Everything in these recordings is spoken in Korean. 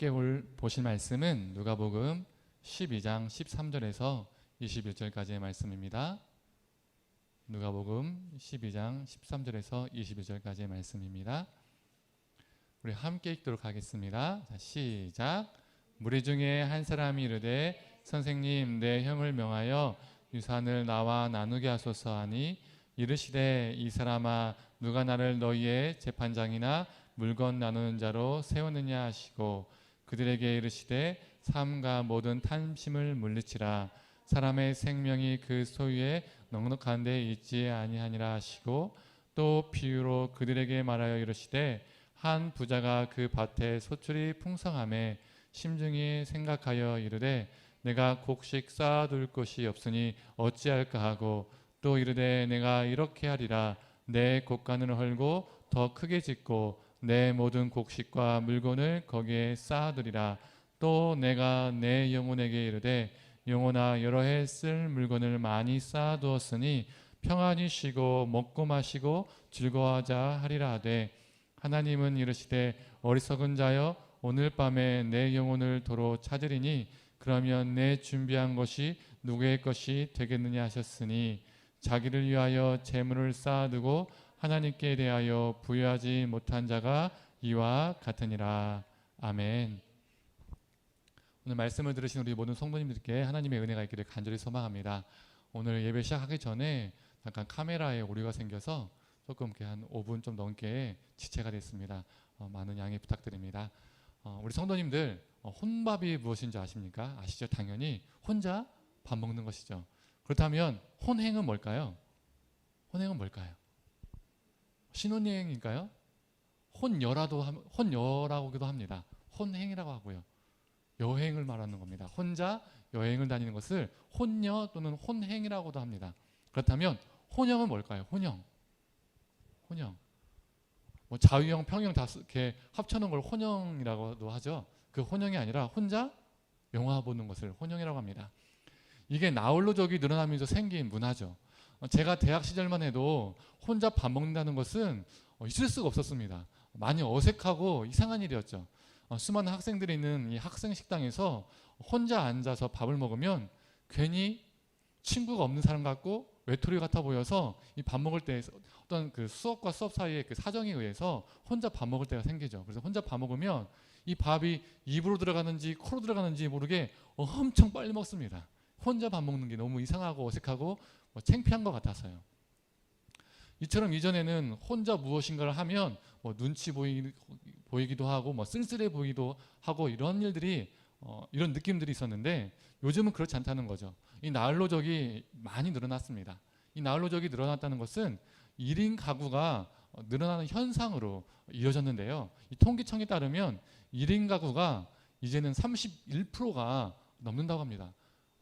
함께 보실 말씀은 누가복음 12장 13절에서 21절까지의 말씀입니다. 누가복음 12장 13절에서 21절까지의 말씀입니다. 우리 함께 읽도록 하겠습니다. 자, 시작. 무리 중에 한 사람이 이르되 선생님, 내 형을 명하여 유산을 나와 나누게 하소서 하니, 이르시되 이 사람아, 누가 나를 너희의 재판장이나 물건 나누는 자로 세우느냐 하시고, 그들에게 이르시되 삶과 모든 탐심을 물리치라. 사람의 생명이 그 소유에 넉넉한 데 있지 아니하니라 하시고, 또 비유로 그들에게 말하여 이르시되 한 부자가 그 밭에 소출이 풍성함에 심중히 생각하여 이르되 내가 곡식 쌓아둘 곳이 없으니 어찌할까 하고, 또 이르되 내가 이렇게 하리라. 내 곡간을 헐고 더 크게 짓고 내 모든 곡식과 물건을 거기에 쌓아두리라. 또 내가 내 영혼에게 이르되 영혼아, 여러 해 쓸 물건을 많이 쌓아두었으니 평안히 쉬고 먹고 마시고 즐거워하자 하리라 하되, 하나님은 이르시되 어리석은 자여, 오늘 밤에 내 영혼을 도로 찾으리니 그러면 내 준비한 것이 누구의 것이 되겠느냐 하셨으니, 자기를 위하여 재물을 쌓아두고 하나님께 대하여 부여하지 못한 자가 이와 같으니라. 아멘. 오늘 말씀을 들으신 우리 모든 성도님들께 하나님의 은혜가 있기를 간절히 소망합니다. 오늘 예배 시작하기 전에 잠깐 카메라에 오류가 생겨서 조금 이렇게 한 5분 좀 넘게 지체가 됐습니다. 많은 양해 부탁드립니다. 우리 성도님들, 혼밥이 무엇인지 아십니까? 아시죠? 당연히 혼자 밥 먹는 것이죠. 그렇다면 혼행은 뭘까요? 혼행은 뭘까요? 신혼여행일까요? 혼여라고도 합니다. 혼행이라고 하고요. 여행을 말하는 겁니다. 혼자 여행을 다니는 것을 혼여 또는 혼행이라고도 합니다. 그렇다면 혼영은 뭘까요? 혼영. 뭐 자유형, 평형 다 이렇게 합쳐놓은 걸 혼영이라고도 하죠. 그 혼영이 아니라 혼자 영화 보는 것을 혼영이라고 합니다. 이게 나홀로족이 늘어나면서 생긴 문화죠. 제가 대학 시절만 해도 혼자 밥 먹는다는 것은 있을 수가 없었습니다. 많이 어색하고 이상한 일이었죠. 수많은 학생들이 있는 이 학생 식당에서 혼자 앉아서 밥을 먹으면 괜히 친구가 없는 사람 같고 외톨이 같아 보여서 이 밥 먹을 때 어떤 그 수업과 수업 사이에 그 사정에 의해서 혼자 밥 먹을 때가 생기죠. 그래서 혼자 밥 먹으면 이 밥이 입으로 들어가는지 코로 들어가는지 모르게 엄청 빨리 먹습니다. 혼자 밥 먹는 게 너무 이상하고 어색하고 창피한 것 같아서요. 이처럼 이전에는 혼자 무엇인가를 하면 눈치 보이기도 하고 쓸쓸해 보이기도 하고 이런 일들이 이런 느낌들이 있었는데, 요즘은 그렇지 않다는 거죠. 이 나홀로족이 많이 늘어났습니다. 이 나홀로족이 늘어났다는 것은 1인 가구가 늘어나는 현상으로 이어졌는데요. 이 통계청에 따르면 1인 가구가 이제는 31%가 넘는다고 합니다.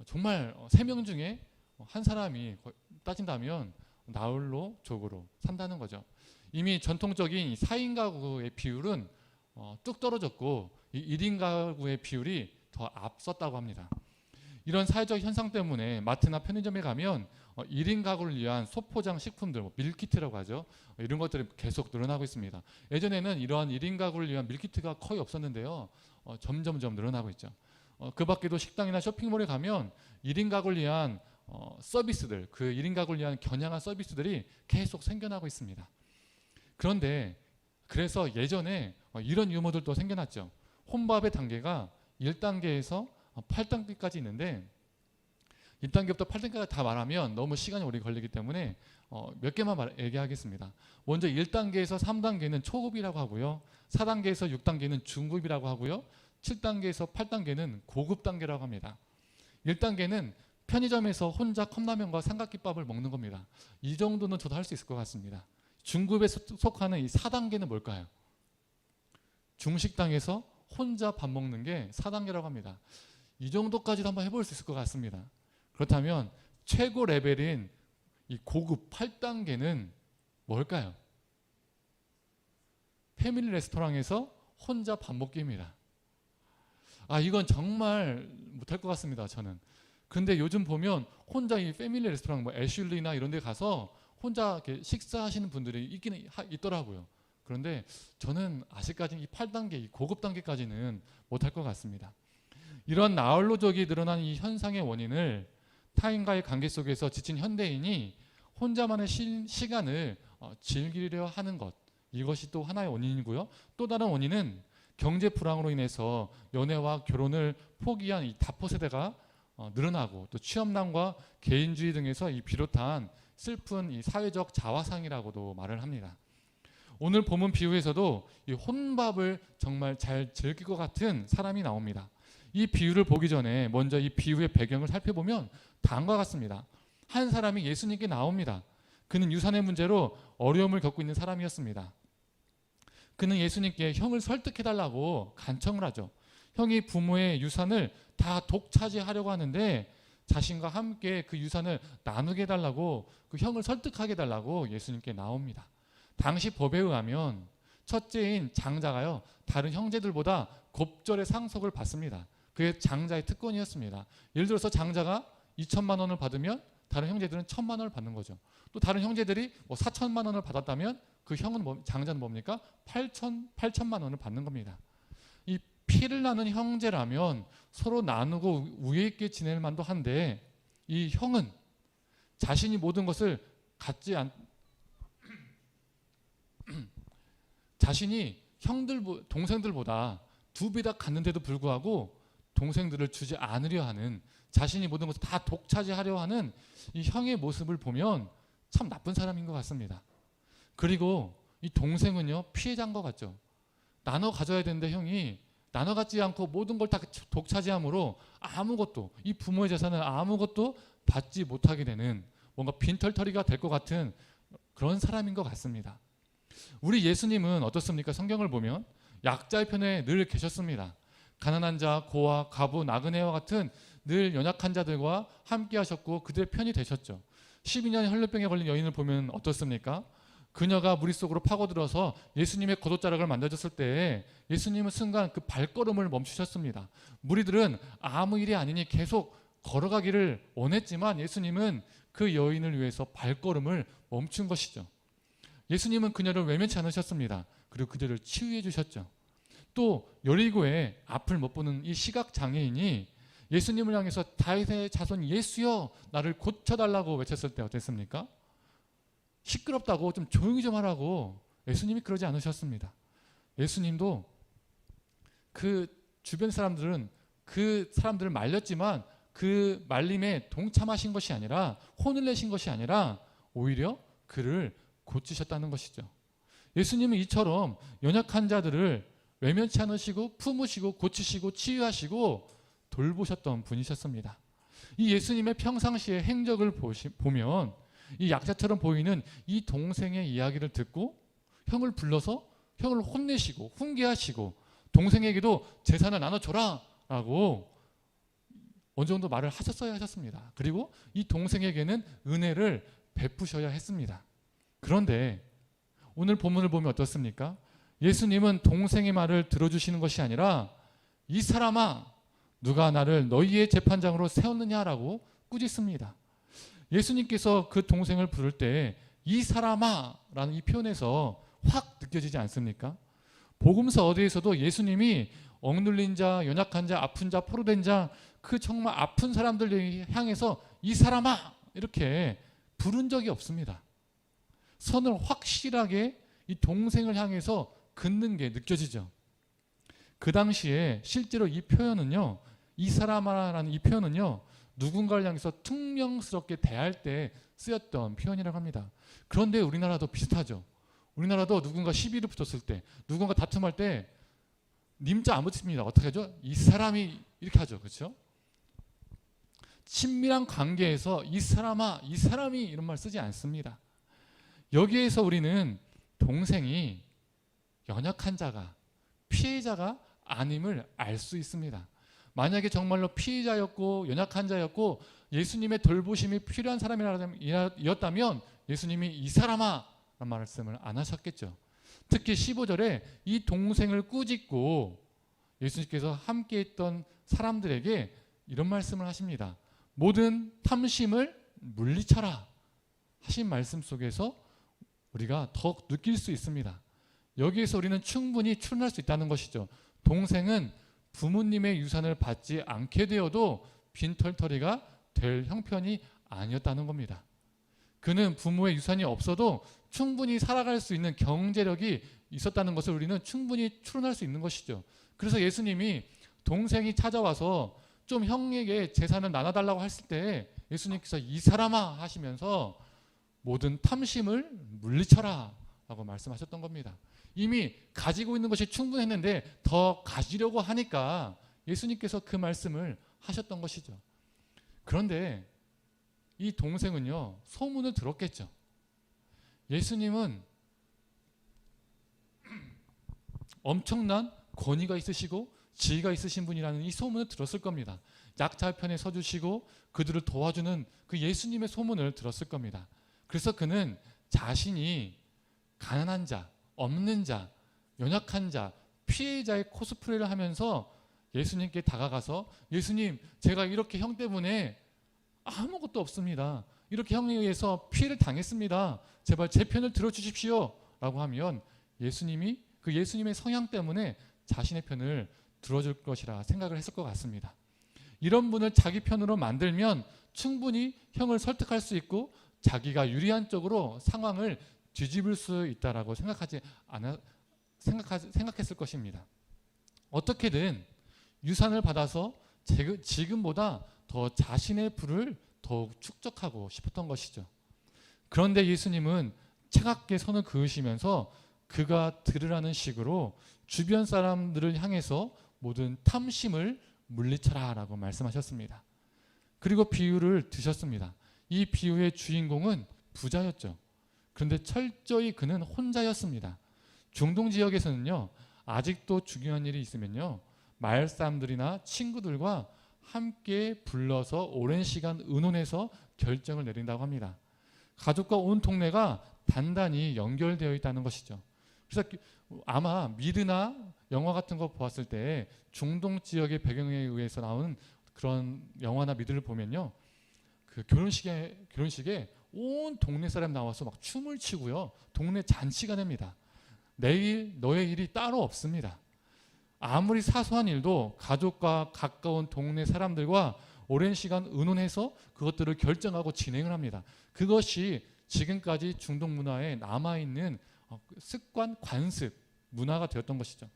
정말 3명 중에 한 사람이 따진다면 나홀로족으로 산다는 거죠. 이미 전통적인 4인 가구의 비율은 뚝 떨어졌고 이 1인 가구의 비율이 더 앞섰다고 합니다. 이런 사회적 현상 때문에 마트나 편의점에 가면 1인 가구를 위한 소포장 식품들, 밀키트라고 하죠. 이런 것들이 계속 늘어나고 있습니다. 예전에는 이러한 1인 가구를 위한 밀키트가 거의 없었는데요. 점점점 늘어나고 있죠. 그 밖에도 식당이나 쇼핑몰에 가면 1인 가구를 위한 서비스들, 그 1인 가구를 위한 겨냥한 서비스들이 계속 생겨나고 있습니다. 그런데 그래서 예전에 이런 유머들도 생겨났죠. 혼밥의 단계가 1단계에서 8단계까지 있는데, 1단계부터 8단계까지 다 말하면 너무 시간이 오래 걸리기 때문에 몇 개만 얘기하겠습니다. 먼저 1단계에서 3단계는 초급이라고 하고요, 4단계에서 6단계는 중급이라고 하고요, 7단계에서 8단계는 고급 단계라고 합니다. 1단계는 편의점에서 혼자 컵라면과 삼각김밥을 먹는 겁니다. 이 정도는 저도 할 수 있을 것 같습니다. 중급에 속하는 이 4단계는 뭘까요? 중식당에서 혼자 밥 먹는 게 4단계라고 합니다. 이 정도까지도 한번 해볼 수 있을 것 같습니다. 그렇다면 최고 레벨인 이 고급 8단계는 뭘까요? 패밀리 레스토랑에서 혼자 밥 먹기입니다. 이건 정말 못할 것 같습니다, 저는. 근데 요즘 보면 혼자 이 패밀리 레스토랑 애슐리나 이런 데 가서 혼자 이렇게 식사하시는 분들이 있더라고요. 그런데 저는 아직까지 이 8단계, 이 고급 단계까지는 못할 것 같습니다. 이런 나홀로족이 늘어난 이 현상의 원인을 타인과의 관계 속에서 지친 현대인이 혼자만의 시간을 즐기려 하는 것, 이것이 또 하나의 원인이고요. 또 다른 원인은 경제 불황으로 인해서 연애와 결혼을 포기한 이 다포 세대가 늘어나고, 또 취업난과 개인주의 등에서 이 비롯한 슬픈 이 사회적 자화상이라고도 말을 합니다. 오늘 본문 비유에서도 이 혼밥을 정말 잘 즐길 것 같은 사람이 나옵니다. 이 비유를 보기 전에 먼저 이 비유의 배경을 살펴보면 다음과 같습니다. 한 사람이 예수님께 나옵니다. 그는 유산의 문제로 어려움을 겪고 있는 사람이었습니다. 그는 예수님께 형을 설득해달라고 간청을 하죠. 형이 부모의 유산을 다 독차지하려고 하는데 자신과 함께 그 유산을 나누게 해달라고, 그 형을 설득하게 해달라고 예수님께 나옵니다. 당시 법에 의하면 첫째인 장자가요, 다른 형제들보다 곱절의 상속을 받습니다. 그게 장자의 특권이었습니다. 예를 들어서 장자가 2천만 원을 받으면 다른 형제들은 1,000만 원을 받는 거죠. 또 다른 형제들이 4천만 원을 받았다면 그 형은 장자는 뭡니까? 8천만 원을 받는 겁니다. 이 피를 나눈 형제라면 서로 나누고 우애 있게 지낼 만도 한데, 이 형은 자신이 모든 것을 자신이 동생들보다 2배 다 갖는데도 불구하고 동생들을 주지 않으려 하는, 자신이 모든 것을 다 독차지하려 하는 이 형의 모습을 보면 참 나쁜 사람인 것 같습니다. 그리고 이 동생은요, 피해자인 것 같죠. 나눠 가져야 되는데 형이 나눠 갖지 않고 모든 걸 다 독차지함으로 아무것도, 이 부모의 재산을 아무것도 받지 못하게 되는, 뭔가 빈털터리가 될 것 같은 그런 사람인 것 같습니다. 우리 예수님은 어떻습니까? 성경을 보면 약자의 편에 늘 계셨습니다. 가난한 자, 고아, 과부, 나그네와 같은 늘 연약한 자들과 함께 하셨고 그들의 편이 되셨죠. 12년 혈루병에 걸린 여인을 보면 어떻습니까? 그녀가 무릿속으로 파고들어서 예수님의 겉옷자락을 만져줬을 때 예수님은 순간 그 발걸음을 멈추셨습니다. 무리들은 아무 일이 아니니 계속 걸어가기를 원했지만 예수님은 그 여인을 위해서 발걸음을 멈춘 것이죠. 예수님은 그녀를 외면치 않으셨습니다. 그리고 그녀를 치유해 주셨죠. 또 여리고에 앞을 못 보는 이 시각장애인이 예수님을 향해서 다윗의 자손 예수여 나를 고쳐달라고 외쳤을 때 어땠습니까? 시끄럽다고 좀 조용히 좀 하라고 예수님이 그러지 않으셨습니다. 예수님도 그 주변 사람들은 그 사람들을 말렸지만 그 말림에 동참하신 것이 아니라, 혼을 내신 것이 아니라 오히려 그를 고치셨다는 것이죠. 예수님은 이처럼 연약한 자들을 외면치 않으시고 품으시고 고치시고 치유하시고 돌보셨던 분이셨습니다. 이 예수님의 평상시의 행적을 보면 이 약자처럼 보이는 이 동생의 이야기를 듣고 형을 불러서 형을 혼내시고 훈계하시고 동생에게도 재산을 나눠줘라 라고 어느 정도 말을 하셨어야 하셨습니다. 그리고 이 동생에게는 은혜를 베푸셔야 했습니다. 그런데 오늘 본문을 보면 어떻습니까? 예수님은 동생의 말을 들어주시는 것이 아니라 이 사람아 누가 나를 너희의 재판장으로 세웠느냐라고 꾸짖습니다. 예수님께서 그 동생을 부를 때 이 사람아 라는 이 표현에서 확 느껴지지 않습니까? 복음서 어디에서도 예수님이 억눌린 자, 연약한 자, 아픈 자, 포로된 자, 그 정말 아픈 사람들을 향해서 이 사람아 이렇게 부른 적이 없습니다. 선을 확실하게 이 동생을 향해서 긋는 게 느껴지죠. 그 당시에 실제로 이 표현은요, 이 사람아라는 이 표현은요, 누군가를 향해서 퉁명스럽게 대할 때 쓰였던 표현이라고 합니다. 그런데 우리나라도 비슷하죠. 우리나라도 누군가 시비를 붙었을 때, 누군가 다툼할 때 님자 안 붙입니다. 어떻게 하죠? 이 사람이 이렇게 하죠. 그렇죠? 친밀한 관계에서 이 사람아, 이 사람이 이런 말 쓰지 않습니다. 여기에서 우리는 동생이 연약한 자가, 피해자가 아님을 알 수 있습니다. 만약에 정말로 피해자였고 연약한 자였고 예수님의 돌보심이 필요한 사람이었다면 예수님이 이 사람아 라는 말씀을 안 하셨겠죠. 특히 15절에 이 동생을 꾸짖고 예수님께서 함께 있던 사람들에게 이런 말씀을 하십니다. 모든 탐심을 물리쳐라 하신 말씀 속에서 우리가 더 느낄 수 있습니다. 여기에서 우리는 충분히 추론할 수 있다는 것이죠. 동생은 부모님의 유산을 받지 않게 되어도 빈털터리가 될 형편이 아니었다는 겁니다. 그는 부모의 유산이 없어도 충분히 살아갈 수 있는 경제력이 있었다는 것을 우리는 충분히 추론할 수 있는 것이죠. 그래서 예수님이 동생이 찾아와서 좀 형에게 재산을 나눠달라고 했을 때 예수님께서 이 사람아 하시면서 모든 탐심을 물리쳐라 라고 말씀하셨던 겁니다. 이미 가지고 있는 것이 충분했는데 더 가지려고 하니까 예수님께서 그 말씀을 하셨던 것이죠. 그런데 이 동생은요, 소문을 들었겠죠. 예수님은 엄청난 권위가 있으시고 지위가 있으신 분이라는 이 소문을 들었을 겁니다. 약자의 편에 서주시고 그들을 도와주는 그 예수님의 소문을 들었을 겁니다. 그래서 그는 자신이 가난한 자, 없는 자, 연약한 자, 피해자의 코스프레를 하면서 예수님께 다가가서 예수님, 제가 이렇게 형 때문에 아무것도 없습니다. 이렇게 형에 의해서 피해를 당했습니다. 제발 제 편을 들어주십시오 라고 하면 예수님이 그 예수님의 성향 때문에 자신의 편을 들어줄 것이라 생각을 했을 것 같습니다. 이런 분을 자기 편으로 만들면 충분히 형을 설득할 수 있고 자기가 유리한 쪽으로 상황을 뒤집을 수 있다라고 생각했을 것입니다. 어떻게든 유산을 받아서 지금보다 더 자신의 부를 더욱 축적하고 싶었던 것이죠. 그런데 예수님은 차갑게 선을 그으시면서 그가 들으라는 식으로 주변 사람들을 향해서 모든 탐심을 물리쳐라 라고 말씀하셨습니다. 그리고 비유를 드셨습니다. 이 비유의 주인공은 부자였죠. 그런데 철저히 그는 혼자였습니다. 중동 지역에서는요, 아직도 중요한 일이 있으면요, 마을 사람들이나 친구들과 함께 불러서 오랜 시간 의논해서 결정을 내린다고 합니다. 가족과 온 동네가 단단히 연결되어 있다는 것이죠. 그래서 아마 미드나 영화 같은 거 보았을 때 중동 지역의 배경에 의해서 나오는 그런 영화나 미드를 보면요, 그 결혼식에 온 동네 사람 나와서 막 춤을 추고요, 동네 잔치가 됩니다. 내일 너의 일이 따로 없습니다. 아무리 사소한 일도 가족과 가까운 동네 사람들과 오랜 시간 의논해서 그것들을 결정하고 진행을 합니다. 그것이 지금까지 중동 문화에 남아있는 습관, 관습, 문화가 되었던 것이죠.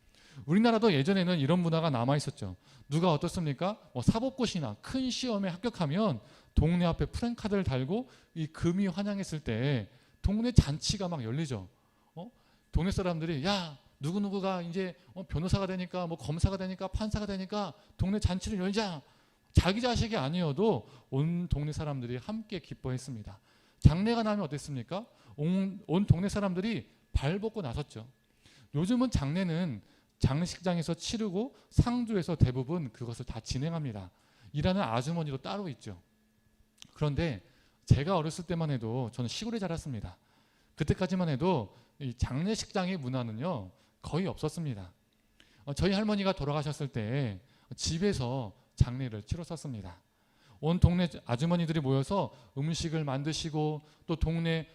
우리나라도 예전에는 이런 문화가 남아있었죠. 누가 어떻습니까? 사법고시나 큰 시험에 합격하면 동네 앞에 프랜카드를 달고 이 금이 환영했을 때 동네 잔치가 막 열리죠. 동네 사람들이 야, 누구누구가 이제 변호사가 되니까 뭐 검사가 되니까 판사가 되니까 동네 잔치를 열자. 자기 자식이 아니어도 온 동네 사람들이 함께 기뻐했습니다. 장례가 나면 어땠습니까? 온 동네 사람들이 발벗고 나섰죠. 요즘은 장례는 장례식장에서 치르고 상주에서 대부분 그것을 다 진행합니다. 일하는 아주머니도 따로 있죠. 그런데 제가 어렸을 때만 해도 저는 시골에 자랐습니다. 그때까지만 해도 이 장례식장의 문화는요, 거의 없었습니다. 저희 할머니가 돌아가셨을 때 집에서 장례를 치렀었습니다. 온 동네 아주머니들이 모여서 음식을 만드시고 또 동네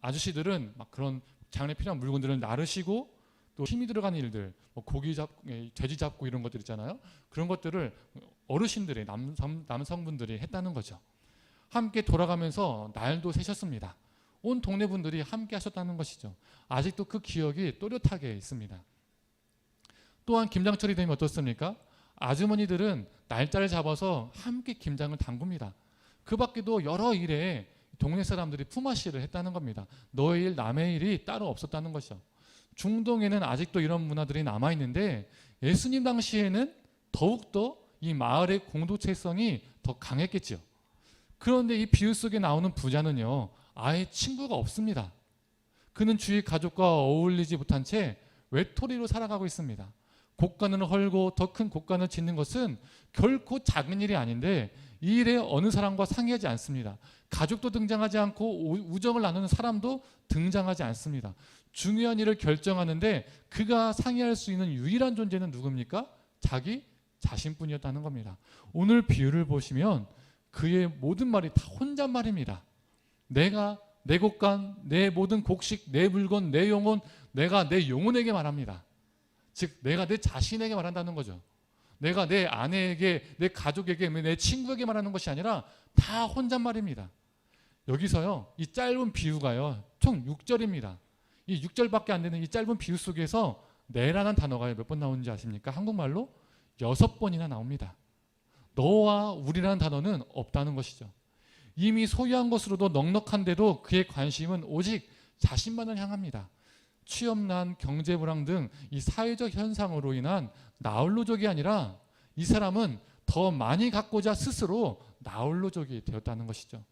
아저씨들은 막 그런 장례 필요한 물건들을 나르시고 또 힘이 들어가는 일들, 고기 잡고 돼지 잡고 이런 것들 있잖아요. 그런 것들을 어르신들이 남성분들이 했다는 거죠. 함께 돌아가면서 날도 새셨습니다. 온 동네 분들이 함께 하셨다는 것이죠. 아직도 그 기억이 또렷하게 있습니다. 또한 김장철이 되면 어떻습니까? 아주머니들은 날짜를 잡아서 함께 김장을 담굽니다. 그 밖에도 여러 일에 동네 사람들이 품앗이를 했다는 겁니다. 너의 일 남의 일이 따로 없었다는 것이죠. 중동에는 아직도 이런 문화들이 남아있는데 예수님 당시에는 더욱더 이 마을의 공동체성이 더 강했겠죠. 그런데 이 비유 속에 나오는 부자는요, 아예 친구가 없습니다. 그는 주위 가족과 어울리지 못한 채 외톨이로 살아가고 있습니다. 곡간을 헐고 더 큰 곡간을 짓는 것은 결코 작은 일이 아닌데 이 일에 어느 사람과 상의하지 않습니다. 가족도 등장하지 않고 우정을 나누는 사람도 등장하지 않습니다. 중요한 일을 결정하는데 그가 상의할 수 있는 유일한 존재는 누굽니까? 자기 자신뿐이었다는 겁니다. 오늘 비유를 보시면 그의 모든 말이 다 혼잣말입니다. 내가 내 곡간, 내 모든 곡식, 내 물건, 내 영혼, 내가 내 영혼에게 말합니다. 즉 내가 내 자신에게 말한다는 거죠. 내가 내 아내에게, 내 가족에게, 내 친구에게 말하는 것이 아니라 다 혼잣말입니다. 여기서요, 이 짧은 비유가요, 총 6절입니다. 이 6절밖에 안 되는 이 짧은 비유 속에서 내라는 단어가 몇 번 나오는지 아십니까? 한국말로 6번이나 나옵니다. 너와 우리라는 단어는 없다는 것이죠. 이미 소유한 것으로도 넉넉한데도 그의 관심은 오직 자신만을 향합니다. 취업난, 경제불황 등 이 사회적 현상으로 인한 나홀로족이 아니라 이 사람은 더 많이 갖고자 스스로 나홀로족이 되었다는 것이죠.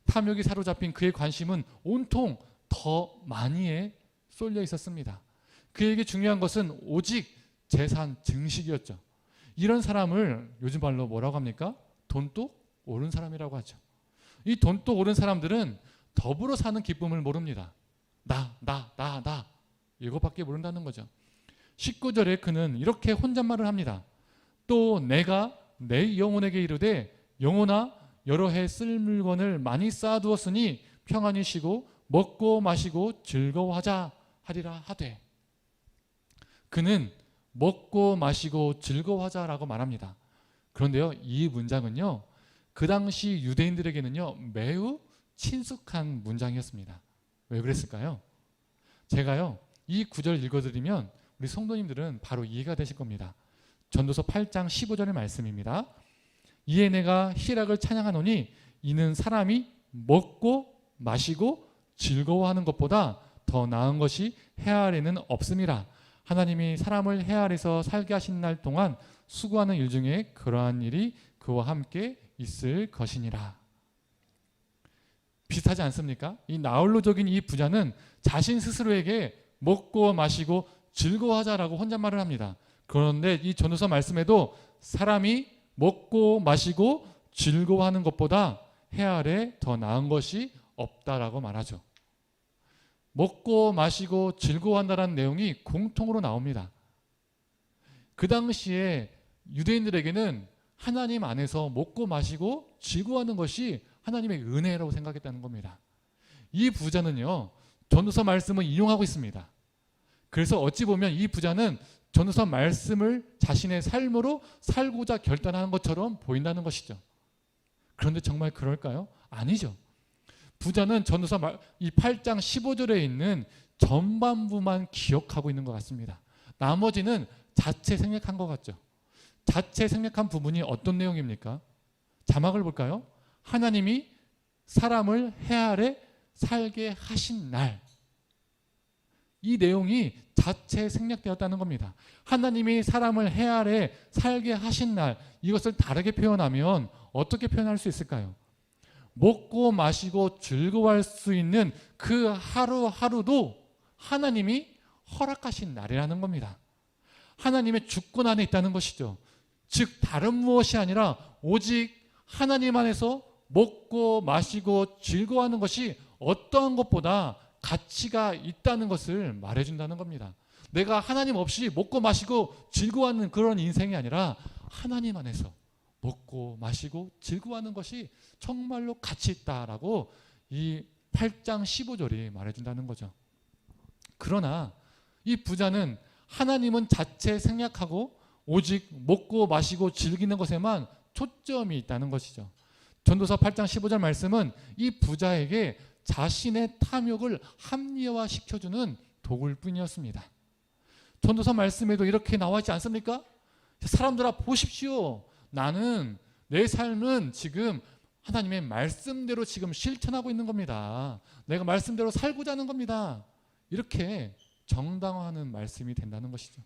탐욕이 사로잡힌 그의 관심은 온통 더 많이에 쏠려 있었습니다. 그에게 중요한 것은 오직 재산 증식이었죠. 이런 사람을 요즘 말로 뭐라고 합니까? 돈독 오른 사람이라고 하죠. 이 돈독 오른 사람들은 더불어 사는 기쁨을 모릅니다. 나 이것밖에 모른다는 거죠. 19절에 그는 이렇게 혼잣말을 합니다. 또 내가 내 영혼에게 이르되 영혼아 여러 해 쓸 물건을 많이 쌓아두었으니 평안히 쉬고 먹고 마시고 즐거워하자 하리라 하되. 그는 먹고 마시고 즐거워하자라고 말합니다. 그런데요, 이 문장은요, 그 당시 유대인들에게는요 매우 친숙한 문장이었습니다. 왜 그랬을까요? 제가요 이 구절 읽어드리면 우리 성도님들은 바로 이해가 되실 겁니다. 전도서 8장 15절의 말씀입니다. 이에 내가 희락을 찬양하노니 이는 사람이 먹고 마시고 즐거워하는 것보다 더 나은 것이 해 아래는 없음이라. 하나님이 사람을 해 아래서 살게 하신 날 동안 수고하는 일 중에 그러한 일이 그와 함께 있을 것이니라. 비슷하지 않습니까? 이 나홀로족인 이 부자는 자신 스스로에게 먹고 마시고 즐거워하자라고 혼잣말을 합니다. 그런데 이 전도서 말씀에도 사람이 먹고 마시고 즐거워하는 것보다 해 아래 더 나은 것이 없다라고 말하죠. 먹고 마시고 즐거워한다는 내용이 공통으로 나옵니다. 그 당시에 유대인들에게는 하나님 안에서 먹고 마시고 즐거워하는 것이 하나님의 은혜라고 생각했다는 겁니다. 이 부자는요 전도서 말씀을 인용하고 있습니다. 그래서 어찌 보면 이 부자는 전도서 말씀을 자신의 삶으로 살고자 결단하는 것처럼 보인다는 것이죠. 그런데 정말 그럴까요? 아니죠. 부자는 전도서 이 8장 15절에 있는 전반부만 기억하고 있는 것 같습니다. 나머지는 자체 생략한 것 같죠. 자체 생략한 부분이 어떤 내용입니까? 자막을 볼까요? 하나님이 사람을 해 아래 살게 하신 날. 이 내용이 자체 생략되었다는 겁니다. 하나님이 사람을 해 아래 살게 하신 날, 이것을 다르게 표현하면 어떻게 표현할 수 있을까요? 먹고 마시고 즐거워할 수 있는 그 하루하루도 하나님이 허락하신 날이라는 겁니다. 하나님의 주권 안에 있다는 것이죠. 즉 다른 무엇이 아니라 오직 하나님 안에서 먹고 마시고 즐거워하는 것이 어떠한 것보다 가치가 있다는 것을 말해준다는 겁니다. 내가 하나님 없이 먹고 마시고 즐거워하는 그런 인생이 아니라 하나님 안에서 먹고 마시고 즐거워하는 것이 정말로 가치 있다라고 이 8장 15절이 말해준다는 거죠. 그러나 이 부자는 하나님은 자체 생략하고 오직 먹고 마시고 즐기는 것에만 초점이 있다는 것이죠. 전도서 8장 15절 말씀은 이 부자에게 자신의 탐욕을 합리화시켜주는 도구일 뿐이었습니다. 전도서 말씀에도 이렇게 나와 있지 않습니까? 사람들아 보십시오. 나는 내 삶은 지금 하나님의 말씀대로 지금 실천하고 있는 겁니다. 내가 말씀대로 살고자 하는 겁니다. 이렇게 정당화하는 말씀이 된다는 것이죠.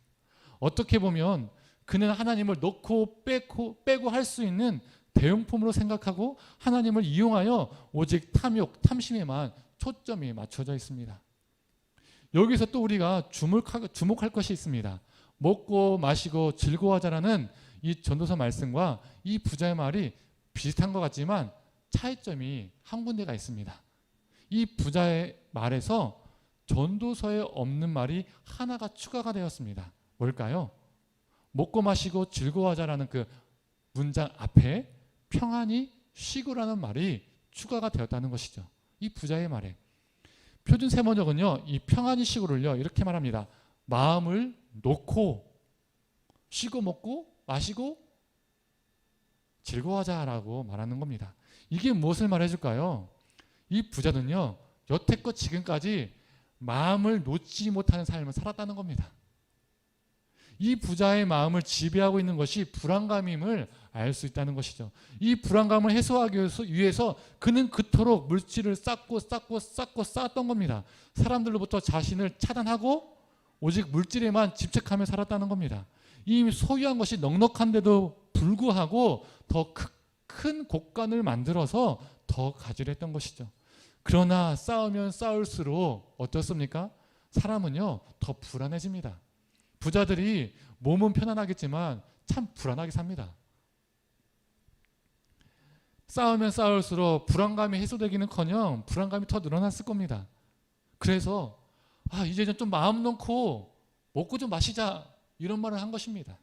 어떻게 보면 그는 하나님을 넣고 빼고 할 수 있는 대용품으로 생각하고 하나님을 이용하여 오직 탐욕, 탐심에만 초점이 맞춰져 있습니다. 여기서 또 우리가 주목할 것이 있습니다. 먹고 마시고 즐거워하자라는 이 전도서 말씀과 이 부자의 말이 비슷한 것 같지만 차이점이 한 군데가 있습니다. 이 부자의 말에서 전도서에 없는 말이 하나가 추가가 되었습니다. 뭘까요? 먹고 마시고 즐거워하자라는 그 문장 앞에 평안히 쉬고라는 말이 추가가 되었다는 것이죠. 이 부자의 말에 표준 세번역은요, 이 평안이 시구를요 이렇게 말합니다. 마음을 놓고 쉬고 먹고 마시고 즐거워하자라고 말하는 겁니다. 이게 무엇을 말해줄까요? 이 부자는요, 여태껏 지금까지 마음을 놓지 못하는 삶을 살았다는 겁니다. 이 부자의 마음을 지배하고 있는 것이 불안감임을 알 수 있다는 것이죠. 이 불안감을 해소하기 위해서 그는 그토록 물질을 쌓고 쌓았던 겁니다. 사람들로부터 자신을 차단하고 오직 물질에만 집착하며 살았다는 겁니다. 이 소유한 것이 넉넉한데도 불구하고 더 큰 곳간을 만들어서 더 가지려 했던 것이죠. 그러나 쌓으면 쌓을수록 어떻습니까? 사람은요 더 불안해집니다. 부자들이 몸은 편안하겠지만 참 불안하게 삽니다. 쌓으면 쌓을수록 불안감이 해소되기는커녕 불안감이 더 늘어났을 겁니다. 그래서 이제 좀 마음 놓고 먹고 좀 마시자 이런 말을 한 것입니다.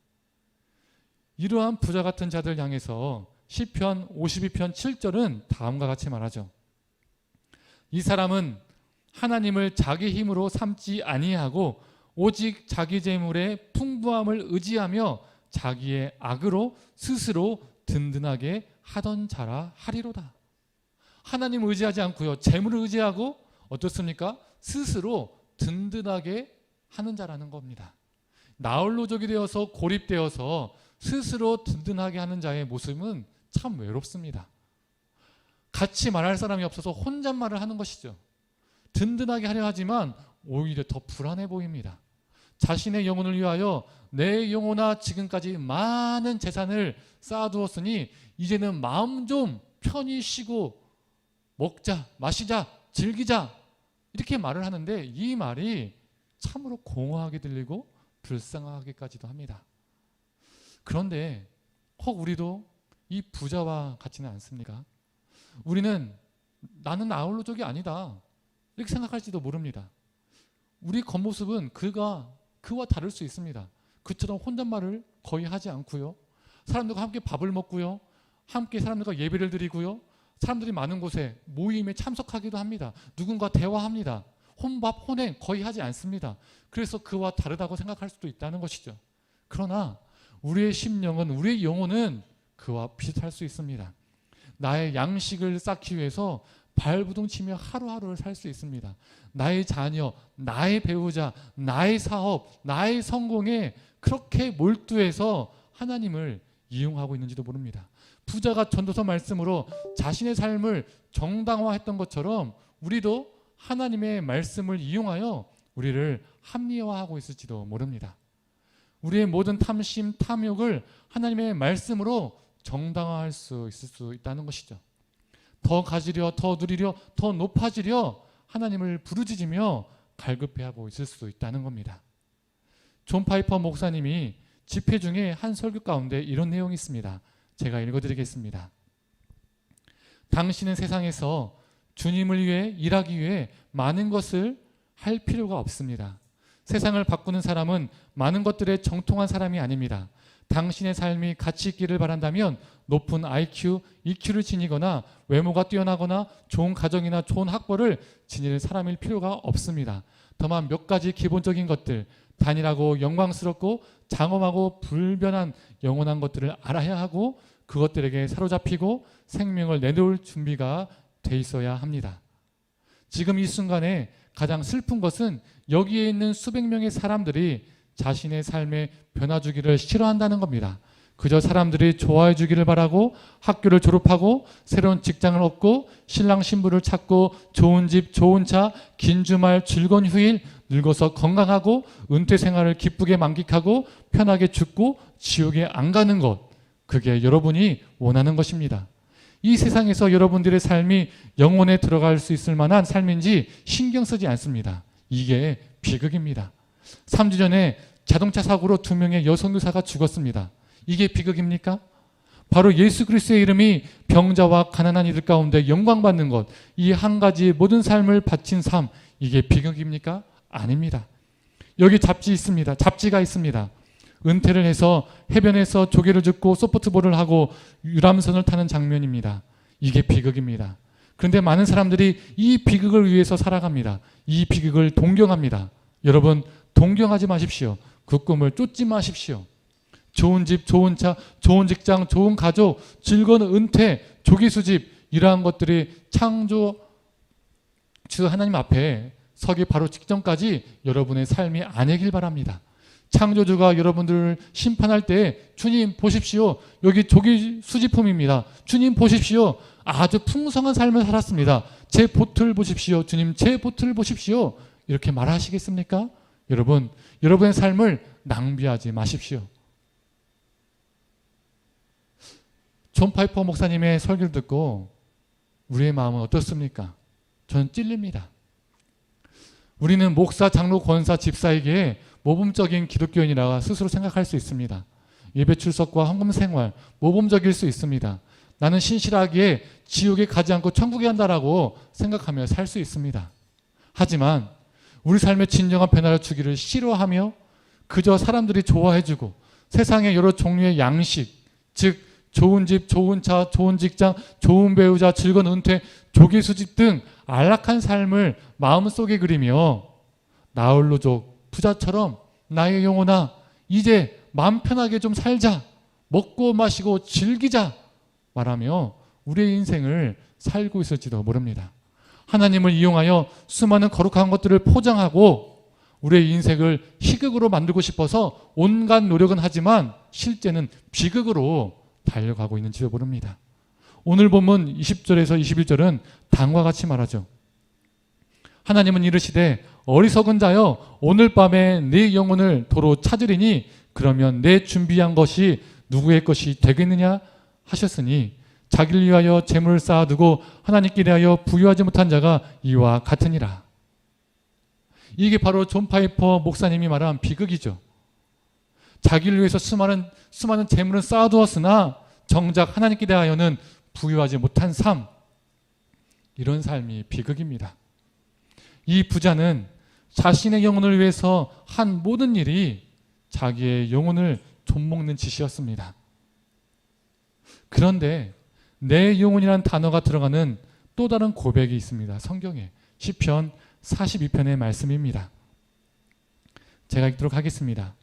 이러한 부자 같은 자들 향해서 시편 52편 7절은 다음과 같이 말하죠. 이 사람은 하나님을 자기 힘으로 삼지 아니하고 오직 자기 재물의 풍부함을 의지하며 자기의 악으로 스스로 든든하게 하던 자라 하리로다. 하나님을 의지하지 않고요, 재물을 의지하고 어떻습니까? 스스로 든든하게 하는 자라는 겁니다. 나홀로족이 되어서 고립되어서 스스로 든든하게 하는 자의 모습은 참 외롭습니다. 같이 말할 사람이 없어서 혼잣말을 하는 것이죠. 든든하게 하려 하지만 오히려 더 불안해 보입니다. 자신의 영혼을 위하여 내 영혼아 지금까지 많은 재산을 쌓아두었으니 이제는 마음 좀 편히 쉬고 먹자, 마시자, 즐기자 이렇게 말을 하는데 이 말이 참으로 공허하게 들리고 불쌍하게까지도 합니다. 그런데 혹 우리도 이 부자와 같지는 않습니까? 우리는 나는 아울러족이 아니다 이렇게 생각할지도 모릅니다. 우리 겉모습은 그와 다를 수 있습니다. 그처럼 혼잣말을 거의 하지 않고요, 사람들과 함께 밥을 먹고요, 함께 사람들과 예배를 드리고요, 사람들이 많은 곳에 모임에 참석하기도 합니다. 누군가 대화합니다. 혼밥, 혼행 거의 하지 않습니다. 그래서 그와 다르다고 생각할 수도 있다는 것이죠. 그러나 우리의 심령은, 우리의 영혼은 그와 비슷할 수 있습니다. 나의 양식을 쌓기 위해서 발부둥치며 하루하루를 살 수 있습니다. 나의 자녀, 나의 배우자, 나의 사업, 나의 성공에 그렇게 몰두해서 하나님을 이용하고 있는지도 모릅니다. 부자가 전도서 말씀으로 자신의 삶을 정당화했던 것처럼 우리도 하나님의 말씀을 이용하여 우리를 합리화하고 있을지도 모릅니다. 우리의 모든 탐심, 탐욕을 하나님의 말씀으로 정당화할 수 있을 수 있다는 것이죠. 더 가지려, 더 누리려, 더 높아지려 하나님을 부르짖으며 갈급해하고 있을 수도 있다는 겁니다. 존 파이퍼 목사님이 집회 중에 한 설교 가운데 이런 내용이 있습니다. 제가 읽어드리겠습니다. 당신은 세상에서 주님을 위해 일하기 위해 많은 것을 할 필요가 없습니다. 세상을 바꾸는 사람은 많은 것들에 정통한 사람이 아닙니다. 당신의 삶이 가치 있기를 바란다면 높은 IQ, EQ를 지니거나 외모가 뛰어나거나 좋은 가정이나 좋은 학벌을 지닐 사람일 필요가 없습니다. 다만 몇 가지 기본적인 것들, 단일하고 영광스럽고 장엄하고 불변한 영원한 것들을 알아야 하고 그것들에게 사로잡히고 생명을 내놓을 준비가 돼 있어야 합니다. 지금 이 순간에 가장 슬픈 것은 여기에 있는 수백 명의 사람들이 자신의 삶에 변화 주기를 싫어한다는 겁니다. 그저 사람들이 좋아해 주기를 바라고 학교를 졸업하고 새로운 직장을 얻고 신랑 신부를 찾고 좋은 집, 좋은 차, 긴 주말, 즐거운 휴일, 늙어서 건강하고 은퇴 생활을 기쁘게 만끽하고 편하게 죽고 지옥에 안 가는 것, 그게 여러분이 원하는 것입니다. 이 세상에서 여러분들의 삶이 영혼에 들어갈 수 있을 만한 삶인지 신경 쓰지 않습니다. 이게 비극입니다. 3주 전에 자동차 사고로 2명의 여성교사가 죽었습니다. 이게 비극입니까? 바로 예수 그리스도의 이름이 병자와 가난한 이들 가운데 영광받는 것, 이 한 가지 모든 삶을 바친 삶, 이게 비극입니까? 아닙니다. 여기 잡지가 있습니다. 은퇴를 해서 해변에서 조개를 줍고 소프트볼을 하고 유람선을 타는 장면입니다. 이게 비극입니다. 그런데 많은 사람들이 이 비극을 위해서 살아갑니다. 이 비극을 동경합니다. 여러분, 동경하지 마십시오. 그 꿈을 쫓지 마십시오. 좋은 집, 좋은 차, 좋은 직장, 좋은 가족, 즐거운 은퇴, 조기 수집, 이러한 것들이 창조 주 하나님 앞에 서기 바로 직전까지 여러분의 삶이 아니길 바랍니다. 창조주가 여러분들을 심판할 때 주님 보십시오. 여기 조기 수집품입니다. 주님 보십시오. 아주 풍성한 삶을 살았습니다. 제 보틀 보십시오. 주님 제 보틀 보십시오. 이렇게 말하시겠습니까? 여러분, 여러분의 삶을 낭비하지 마십시오. 존 파이퍼 목사님의 설교를 듣고 우리의 마음은 어떻습니까? 저는 찔립니다. 우리는 목사, 장로, 권사, 집사에게 모범적인 기독교인이라 스스로 생각할 수 있습니다. 예배 출석과 헌금 생활, 모범적일 수 있습니다. 나는 신실하게 지옥에 가지 않고 천국에 간다라고 생각하며 살 수 있습니다. 하지만 우리 삶의 진정한 변화를 주기를 싫어하며 그저 사람들이 좋아해주고 세상의 여러 종류의 양식, 즉 좋은 집, 좋은 차, 좋은 직장, 좋은 배우자, 즐거운 은퇴, 조기 수집 등 안락한 삶을 마음속에 그리며 나홀로족 부자처럼 나의 영혼아 이제 마음 편하게 좀 살자, 먹고 마시고 즐기자 말하며 우리의 인생을 살고 있을지도 모릅니다. 하나님을 이용하여 수많은 거룩한 것들을 포장하고 우리의 인생을 희극으로 만들고 싶어서 온갖 노력은 하지만 실제는 비극으로 달려가고 있는지도 모릅니다. 오늘 본문 20절에서 21절은 다음과 같이 말하죠. 하나님은 이르시되 어리석은 자여 오늘 밤에 네 영혼을 도로 찾으리니 그러면 내 준비한 것이 누구의 것이 되겠느냐 하셨으니 자기를 위하여 재물을 쌓아두고 하나님께 대하여 부유하지 못한 자가 이와 같으니라. 이게 바로 존 파이퍼 목사님이 말한 비극이죠. 자기를 위해서 수많은 재물을 쌓아두었으나 정작 하나님께 대하여는 부유하지 못한 삶, 이런 삶이 비극입니다. 이 부자는 자신의 영혼을 위해서 한 모든 일이 자기의 영혼을 좀먹는 짓이었습니다. 그런데 내 영혼이라는 단어가 들어가는 또 다른 고백이 있습니다. 성경에 시편 42편의 말씀입니다. 제가 읽도록 하겠습니다.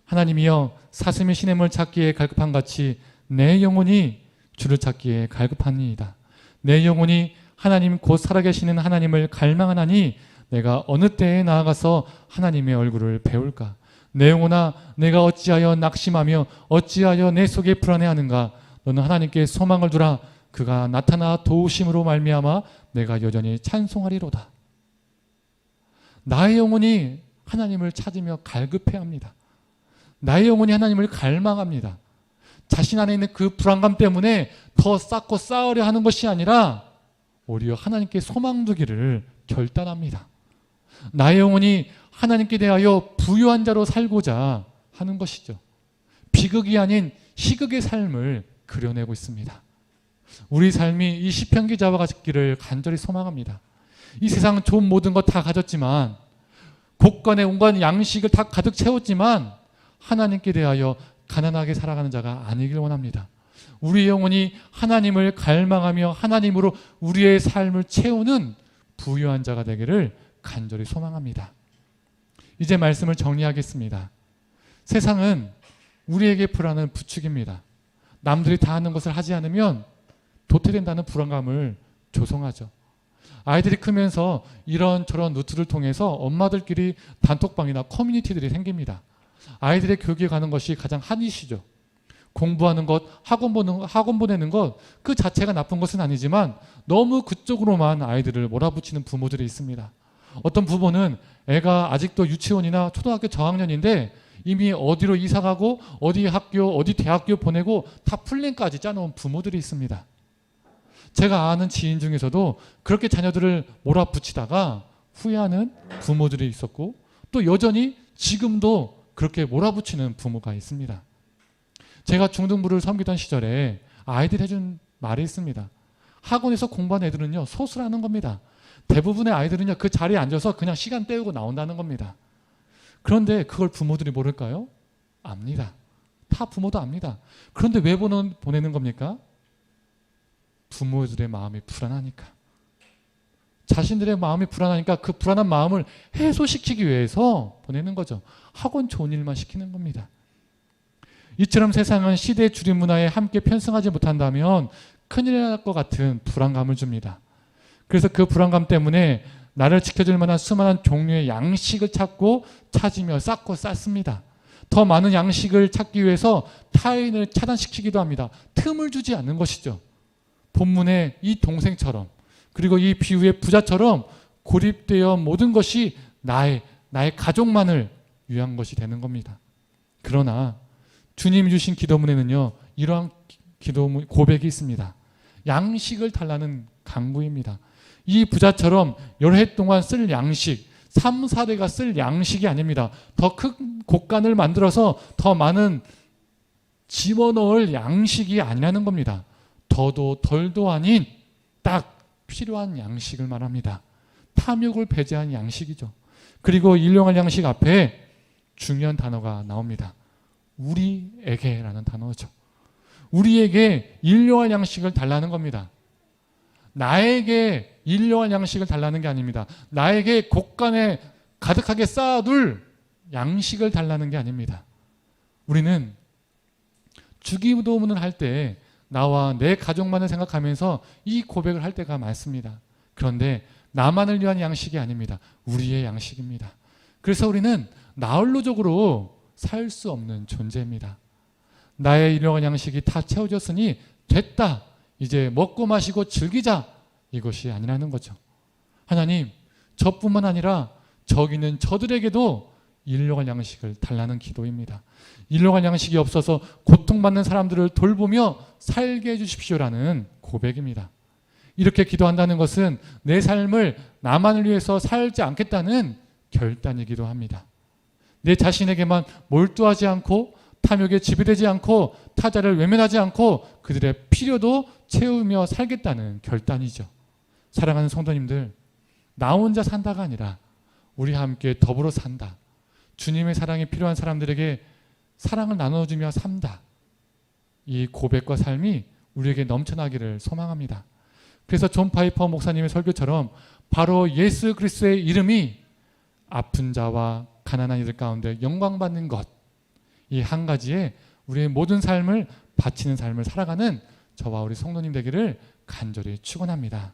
하나님이여 사슴이 시냇물 찾기에 갈급한 같이 내 영혼이 주를 찾기에 갈급하니이다. 내 영혼이 하나님 곧 살아계시는 하나님을 갈망하나니 내가 어느 때에 나아가서 하나님의 얼굴을 배울까? 내 영혼아 내가 어찌하여 낙심하며 어찌하여 내 속에 불안해하는가? 너는 하나님께 소망을 두라. 그가 나타나 도우심으로 말미암아 내가 여전히 찬송하리로다. 나의 영혼이 하나님을 찾으며 갈급해합니다. 나의 영혼이 하나님을 갈망합니다. 자신 안에 있는 그 불안감 때문에 더 쌓고 쌓으려 하는 것이 아니라 오히려 하나님께 소망 두기를 결단합니다. 나의 영혼이 하나님께 대하여 부유한 자로 살고자 하는 것이죠. 비극이 아닌 희극의 삶을 그려내고 있습니다. 우리 삶이 이 시편 기자와 같기를 간절히 소망합니다. 이 세상 좋은 모든 것 다 가졌지만 곳간에 온갖 양식을 다 가득 채웠지만 하나님께 대하여 가난하게 살아가는 자가 아니길 원합니다. 우리의 영혼이 하나님을 갈망하며 하나님으로 우리의 삶을 채우는 부유한 자가 되기를 간절히 소망합니다. 이제 말씀을 정리하겠습니다. 세상은 우리에게 불안은 부추깁니다. 남들이 다 하는 것을 하지 않으면 도태된다는 불안감을 조성하죠. 아이들이 크면서 이런저런 루트를 통해서 엄마들끼리 단톡방이나 커뮤니티들이 생깁니다. 아이들의 교육에 가는 것이 가장 한이시죠. 공부하는 것, 학원 보내는 것, 그 자체가 나쁜 것은 아니지만 너무 그쪽으로만 아이들을 몰아붙이는 부모들이 있습니다. 어떤 부모는 애가 아직도 유치원이나 초등학교 저학년인데 이미 어디로 이사가고 어디 학교, 어디 대학교 보내고 다 플랜까지 짜놓은 부모들이 있습니다. 제가 아는 지인 중에서도 그렇게 자녀들을 몰아붙이다가 후회하는 부모들이 있었고 또 여전히 지금도 그렇게 몰아붙이는 부모가 있습니다. 제가 중등부를 섬기던 시절에 아이들이 해준 말이 있습니다. 학원에서 공부하는 애들은요 소수라는 겁니다. 대부분의 아이들은요 그 자리에 앉아서 그냥 시간 때우고 나온다는 겁니다. 그런데 그걸 부모들이 모를까요? 압니다. 다 부모도 압니다. 그런데 왜 보내는 겁니까? 부모들의 마음이 불안하니까. 자신들의 마음이 불안하니까 그 불안한 마음을 해소시키기 위해서 보내는 거죠. 하곤 좋은 일만 시키는 겁니다. 이처럼 세상은 시대 주류 문화에 함께 편승하지 못한다면 큰일 날 것 같은 불안감을 줍니다. 그래서 그 불안감 때문에 나를 지켜줄 만한 수많은 종류의 양식을 찾으며 쌓고 쌓습니다. 더 많은 양식을 찾기 위해서 타인을 차단시키기도 합니다. 틈을 주지 않는 것이죠. 본문의 이 동생처럼, 그리고 이 비유의 부자처럼 고립되어 모든 것이 나의 가족만을 위한 것이 되는 겁니다. 그러나 주님이 주신 기도문에는요, 이러한 고백이 있습니다. 양식을 달라는 강구입니다. 이 부자처럼 여러 해 동안 쓸 양식, 3, 4대가 쓸 양식이 아닙니다. 더 큰 곡간을 만들어서 더 많은 집어넣을 양식이 아니라는 겁니다. 더도 덜도 아닌 딱 필요한 양식을 말합니다. 탐욕을 배제한 양식이죠. 그리고 일용할 양식 앞에 중요한 단어가 나옵니다. 우리에게라는 단어죠. 우리에게 일용할 양식을 달라는 겁니다. 나에게 일용할 양식을 달라는 게 아닙니다. 나에게 곡간에 가득하게 쌓아둘 양식을 달라는 게 아닙니다. 우리는 주기도문을 할 때 나와 내 가족만을 생각하면서 이 고백을 할 때가 많습니다. 그런데 나만을 위한 양식이 아닙니다. 우리의 양식입니다. 그래서 우리는 나홀로적으로 살 수 없는 존재입니다. 나의 일용할 양식이 다 채워졌으니 됐다. 이제 먹고 마시고 즐기자. 이것이 아니라는 거죠. 하나님, 저뿐만 아니라 저기 있는 저들에게도 일용할 양식을 달라는 기도입니다. 일용할 양식이 없어서 고통받는 사람들을 돌보며 살게 해주십시오라는 고백입니다. 이렇게 기도한다는 것은 내 삶을 나만을 위해서 살지 않겠다는 결단이기도 합니다. 내 자신에게만 몰두하지 않고 탐욕에 지배되지 않고 타자를 외면하지 않고 그들의 필요도 채우며 살겠다는 결단이죠. 사랑하는 성도님들, 나 혼자 산다가 아니라 우리 함께 더불어 산다. 주님의 사랑이 필요한 사람들에게 사랑을 나눠주며 산다. 이 고백과 삶이 우리에게 넘쳐나기를 소망합니다. 그래서 존 파이퍼 목사님의 설교처럼 바로 예수 그리스도의 이름이 아픈 자와 가난한 이들 가운데 영광받는 것, 이 한 가지에 우리의 모든 삶을 바치는 삶을 살아가는 저와 우리 성도님 되기를 간절히 축원합니다.